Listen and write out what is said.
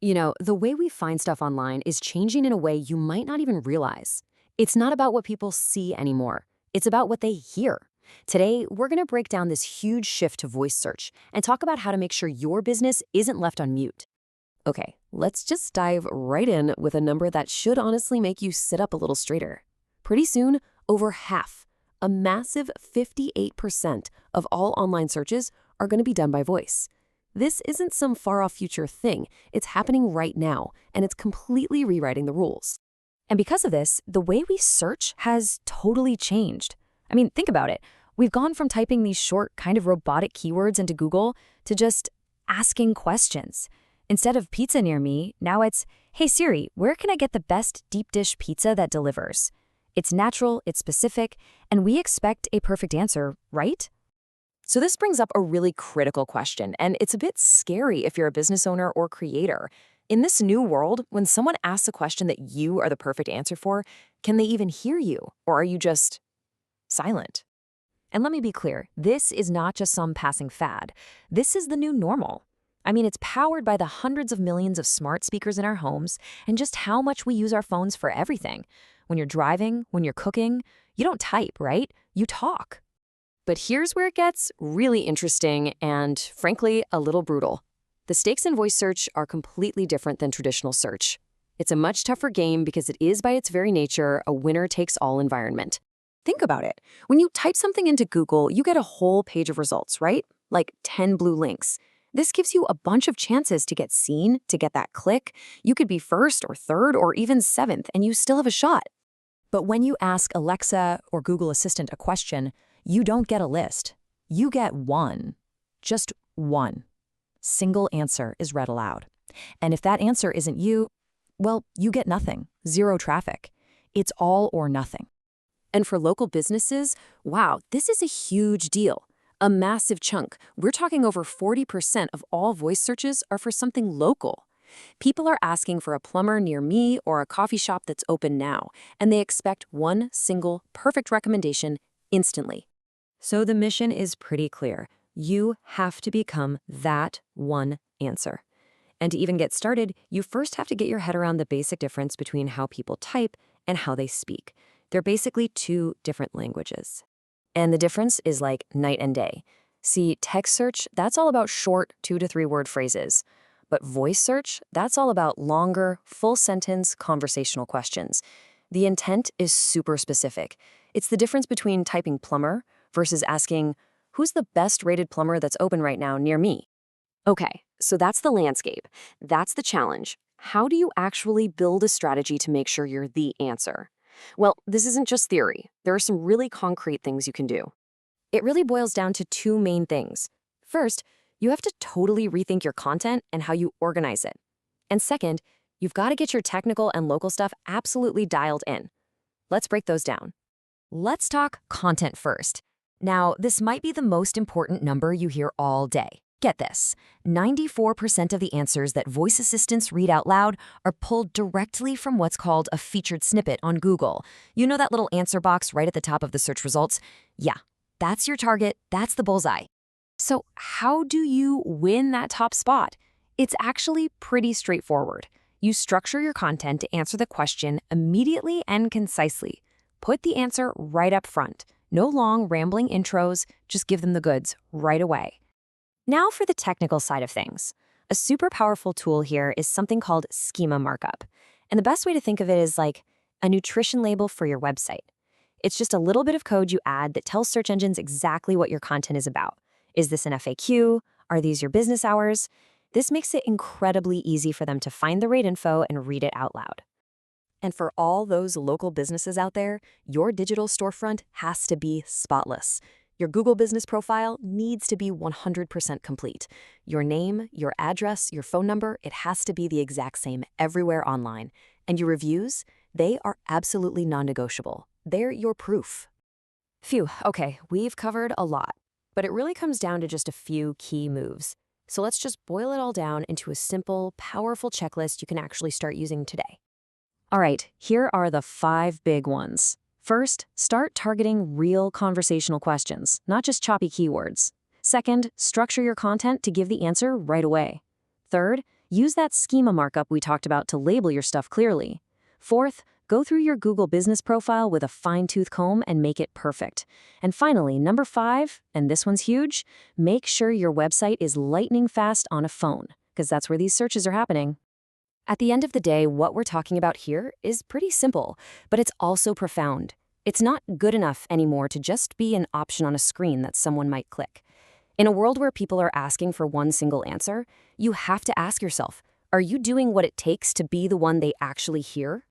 The way we find stuff online is changing in a way you might not even realize. It's not about what people see anymore. It's about what they hear. Today, we're going to break down this huge shift to voice search and talk about how to make sure your business isn't left on mute. Okay, let's just dive right in with a number that should honestly make you sit up a little straighter. Pretty soon, over half, a massive 58% of all online searches are going to be done by voice. This isn't some far-off future thing. It's happening right now, and it's completely rewriting the rules. And because of this, the way we search has totally changed. I mean, think about it. We've gone from typing these short, kind of robotic keywords into Google to just asking questions. Instead of pizza near me, now it's, hey Siri, where can I get the best deep dish pizza that delivers? It's natural, it's specific, and we expect a perfect answer, right? So this brings up a really critical question, and it's a bit scary if you're a business owner or creator. In this new world, when someone asks a question that you are the perfect answer for, can they even hear you, or are you just silent? And let me be clear, this is not just some passing fad. This is the new normal. I mean, it's powered by the hundreds of millions of smart speakers in our homes and just how much we use our phones for everything. When you're driving, when you're cooking, you don't type, right? You talk. But here's where it gets really interesting and, frankly, a little brutal. The stakes in voice search are completely different than traditional search. It's a much tougher game because it is, by its very nature, a winner-takes-all environment. Think about it. When you type something into Google, you get a whole page of results, right? Like 10 blue links. This gives you a bunch of chances to get seen, to get that click. You could be first or third or even seventh, and you still have a shot. But when you ask Alexa or Google Assistant a question, you don't get a list. You get one. Just one. Single answer is read aloud. And if that answer isn't you, well, you get nothing. Zero traffic. It's all or nothing. And for local businesses, wow, this is a huge deal. A massive chunk. We're talking over 40% of all voice searches are for something local. People are asking for a plumber near me or a coffee shop that's open now, and they expect one single perfect recommendation instantly. So the mission is pretty clear. You have to become that one answer. And to even get started, you first have to get your head around the basic difference between how people type and how they speak. They're basically two different languages. And the difference is like night and day. See, text search, that's all about short 2 to 3 word phrases. But voice search, that's all about longer, full sentence conversational questions. The intent is super specific. It's the difference between typing plumber versus asking, who's the best rated plumber that's open right now near me? Okay, so that's the landscape. That's the challenge. How do you actually build a strategy to make sure you're the answer? Well, this isn't just theory. There are some really concrete things you can do. It really boils down to 2 main things. First, you have to totally rethink your content and how you organize it. And second, you've got to get your technical and local stuff absolutely dialed in. Let's break those down. Let's talk content first. Now, this might be the most important number you hear all day. Get this, 94% of the answers that voice assistants read out loud are pulled directly from what's called a featured snippet on Google. You know that little answer box right at the top of the search results? Yeah, that's your target, that's the bullseye. So how do you win that top spot? It's actually pretty straightforward. You structure your content to answer the question immediately and concisely. Put the answer right up front. No long, rambling intros, just give them the goods right away. Now for the technical side of things. A super powerful tool here is something called schema markup. And the best way to think of it is like a nutrition label for your website. It's just a little bit of code you add that tells search engines exactly what your content is about. Is this an FAQ? Are these your business hours? This makes it incredibly easy for them to find the right info and read it out loud. And for all those local businesses out there, your digital storefront has to be spotless. Your Google business profile needs to be 100% complete. Your name, your address, your phone number, it has to be the exact same everywhere online. And your reviews, they are absolutely non-negotiable. They're your proof. Phew, okay, we've covered a lot. But it really comes down to just a few key moves. So let's just boil it all down into a simple, powerful checklist you can actually start using today. All right, here are the 5 big ones. First, start targeting real conversational questions, not just choppy keywords. Second, structure your content to give the answer right away. Third, Use that schema markup we talked about to label your stuff clearly. Fourth, go through your Google business profile with a fine-tooth comb and make it perfect. And finally, number 5, and this one's huge, make sure your website is lightning fast on a phone, because that's where these searches are happening. At the end of the day, what we're talking about here is pretty simple, but it's also profound. It's not good enough anymore to just be an option on a screen that someone might click. In a world where people are asking for one single answer, you have to ask yourself, are you doing what it takes to be the one they actually hear?